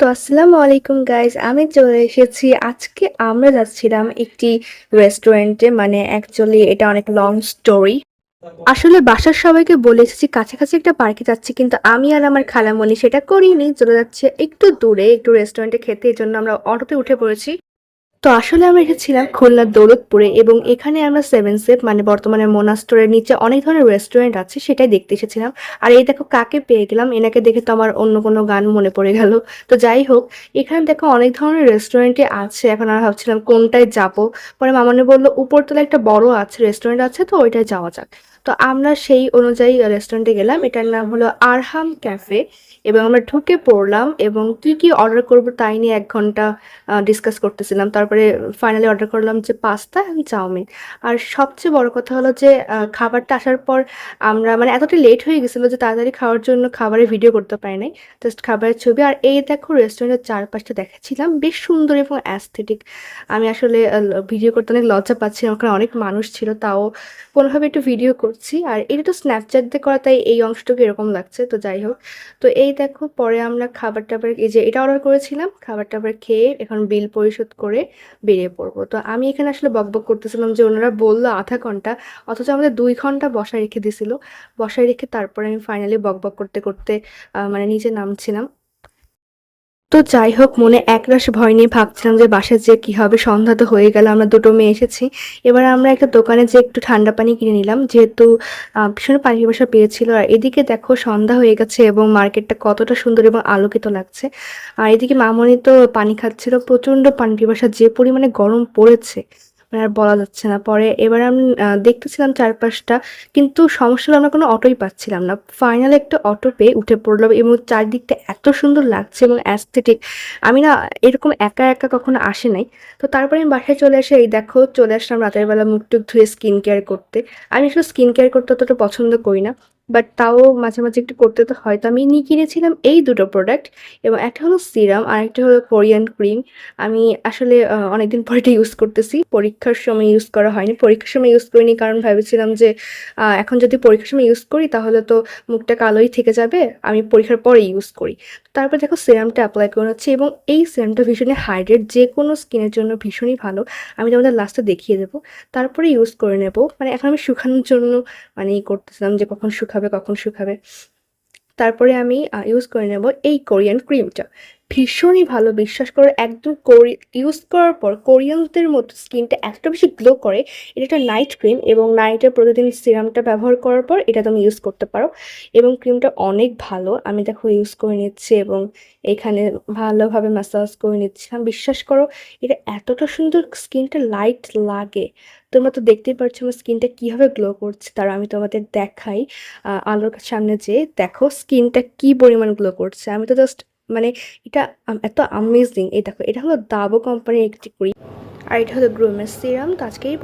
তো আসসালামু আলাইকুম গাইস, আমি চলে এসেছি। আজকে আমরা যাচ্ছিলাম একটি রেস্টুরেন্টে, মানে অ্যাকচুয়ালি এটা অনেক লং স্টোরি। আসলে বাসার সবাইকে বলে এসেছি কাছাকাছি একটা পার্কে যাচ্ছি, কিন্তু আমি আর আমার খালামণি সেটা করিনি, চলে যাচ্ছে একটু দূরে একটু রেস্টুরেন্টে খেতে। এই জন্য আমরা অটোতে উঠে পড়েছি। তো আসলে আমরা এসেছিলাম খুলনার দৌলতপুরে, এবং এখানে আমরা সেভেন সেভ মানে বর্তমানে মোনা স্টোরের নিচে অনেক ধরনের রেস্টুরেন্ট আছে, সেটাই দেখতে এসেছিলাম। আর এই দেখো কাকে পেয়ে গেলাম, এনাকে দেখে তো আমার অন্য কোনো গান মনে পড়ে গেল। তো যাই হোক, এখানে দেখো অনেক ধরনের রেস্টুরেন্টই আছে। এখন আমরা ভাবছিলাম কোনটায় যাব। পরে মামনি বলল উপরতলা একটা বড় আছে রেস্টুরেন্ট আছে, তো ওইটায় যাওয়া যাক। তো আমরা সেই অনুযায়ী রেস্টুরেন্টে গেলাম। এটার নাম হলো আরহাম ক্যাফে। এবং আমরা ঢুকে পড়লাম এবং কি কি অর্ডার করব তাই নিয়ে 1 ঘন্টা ডিসকাস করতেছিলাম। তারপরে ফাইনালি অর্ডার করলাম যে পাস্তা এবং চাউমিন। আর সবচেয়ে বড় কথা হলো যে খাবারটা আসার পর আমরা মানে এতটাই লেট হয়ে গেছিলো যে তাড়াতাড়ি খাওয়ার জন্য খাবারের ভিডিও করতে পারি নাই। জাস্ট খাবারের ছবি। আর এই দেখো রেস্টুরেন্টের চারপাশটা দেখাচ্ছিলাম, বেশ সুন্দর এবং অ্যাস্থেটিক। আমি আসলে ভিডিও করতে অনেক লজ্জা পাচ্ছিলাম, ওখানে অনেক মানুষ ছিল, তাও কোনোভাবে একটু ভিডিও করছি। আর এটা তো স্ন্যাপচ্যাট দিয়ে করা, তাই এই অংশটুকু এরকম লাগছে। তো যাই হোক, তো এই দেখো পরে আমরা খাবার-টাবার এই যে এটা অর্ডার করেছিলাম, খাবার-টাবার খেয়ে এখন বিল পরিশোধ করে বেরিয়ে পড়বো। তো আমি এখানে আসলে বকবক করতেছিলাম যে ওনারা বলল ০.৫ ঘন্টা, অথচ আমাদের ২ ঘন্টা বসায় রেখে দিছিল। বসায় রেখে তারপরে আমি ফাইনালি বকবক করতে, করতে মানে নিচে নামছিলাম। তো যাই হোক, মনে একরাশ ভয় নিয়ে ভাবছিলাম যে বাসায় যেয়ে কি হবে। সন্ধ্যা তো হয়ে গেল, আমরা দুটো মেয়ে এসেছি। এবার আমরা একটা দোকানে যেয়ে একটু ঠান্ডা পানি কিনে নিলাম, যেহেতু ভীষণ পানি পিপাসা পেয়েছিল। আর এদিকে দেখো সন্ধ্যা হয়ে গেছে এবং মার্কেটটা কতটা সুন্দর এবং আলোকিত লাগছে। আর এদিকে মামনি তো পানি খাচ্ছিল, প্রচণ্ড পানি পিপাসা, যে পরিমাণে গরম পড়েছে মানে আর বলা যাচ্ছে না। পরে এবার আমি দেখতেছিলাম চারপাশটা, কিন্তু সমস্যা হলো আমরা কোনো অটোই পাচ্ছিলাম না। ফাইনালি একটা অটো পেয়ে উঠে পড়লাম এবং চারদিকটা এত সুন্দর লাগছে এবং অ্যাস্থেটিক। আমি না এরকম একা একা কখনো আসি নাই। তো তারপরে আমি বাসায় চলে এসে এই দেখো চলে আসলাম রাতের বেলা মুখ টুক ধুয়ে স্কিন কেয়ার করতে। আমি আসলে স্কিন কেয়ার করতে অতটা পছন্দ করি না, বাট তাও মাঝে মাঝে একটু করতে তো হয়। তো আমি নিয়ে কিনেছিলাম এই দুটো প্রোডাক্ট, এবং একটা হলো সিরাম আর একটা হলো কোরিয়ান ক্রিম। আমি আসলে অনেকদিন পরে এটা ইউজ করতেছি। পরীক্ষার সময় ইউজ করা হয়নি। পরীক্ষার সময় ইউজ করিনি কারণ ভেবেছিলাম যে এখন যদি পরীক্ষার সময় ইউজ করি তাহলে তো মুখটা কালোই থেকে যাবে। আমি পরীক্ষার পরে ইউজ করি। তারপর দেখো সিরামটা এপ্লাই করে নিচ্ছি, এবং এই সিরামটা ভীষণই হাইড্রেট, যেকোনো স্কিনের জন্য ভীষণই ভালো। আমি তোমাদের লাস্টে দেখিয়ে দেবো। তারপরে ইউজ করে নেব। মানে এখন আমি শুকানোর জন্য মানে করতেছিলাম যে কখন শুকাবে, কখন শুকাবে। তারপরে আমি ইউজ করে নেব এই কোরিয়ান ক্রিমটা। ভীষণই ভালো, বিশ্বাস করো। একদম ইউজ করার পর কোরিয়ানদের মতো স্কিনটা এতটা বেশি গ্লো করে। এটা একটা নাইট ক্রিম, এবং নাইটে প্রতিদিন সিরামটা ব্যবহার করার পর এটা তুমি ইউজ করতে পারো। এবং ক্রিমটা অনেক ভালো। আমি দেখো ইউজ করে নিচ্ছি এবং এখানে ভালোভাবে ম্যাসাজ করে নিচ্ছিলাম। বিশ্বাস করো, এটা এতটা সুন্দর, স্কিনটা লাইট লাগে। তোমরা তো দেখতেই পারছো আমার স্কিনটা কীভাবে গ্লো করছে। তারা আমি তোমাদের দেখাই। আলোর সামনে যেয়ে দেখো স্কিনটা কি পরিমাণ গ্লো করছে। আমি তো জাস্ট মানে এটা এত আমেজিং। এই দেখো, এটা হলো দাবো কোম্পানির একটি ক্রিম, আর এটা হলো গ্রোমের সিরাম। তো আজকে এই